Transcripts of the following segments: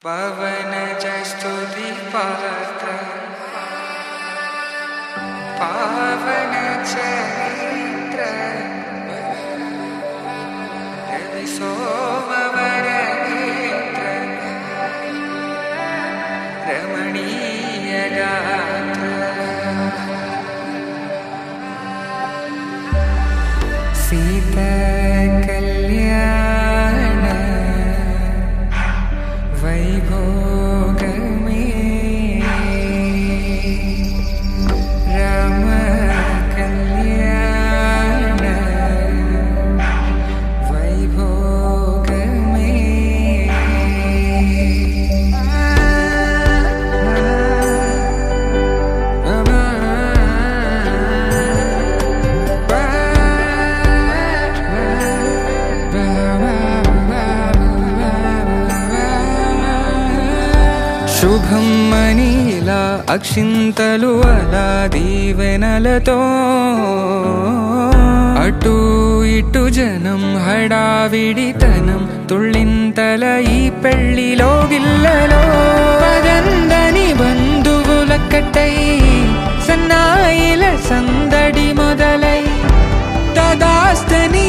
पवनज स्तुति पात्र पावन चरित्र रवि सोमवर नेत्र रमणीय गात्र सीता कल्याण वैभोग में राम कल्याण वैभोग में శుభం మనీలా అక్షింతలు అలా దీవెనలతో అటు ఇటు జనం హడావిడితనం తుళ్ళింతల ఈ పెళ్లిలో గిల్లలో పదందని బంధువులక్కటై సన్నాయిల సందడి మొదలై తదాస్తని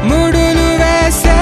ముడులు వేసే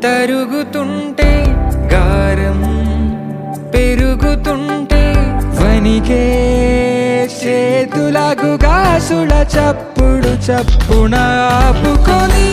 తరుగుతుంటే గారం పెరుగుతుంటే వనికే చేతులకు గాసుల చప్పుడు చప్పున ఆపుకొని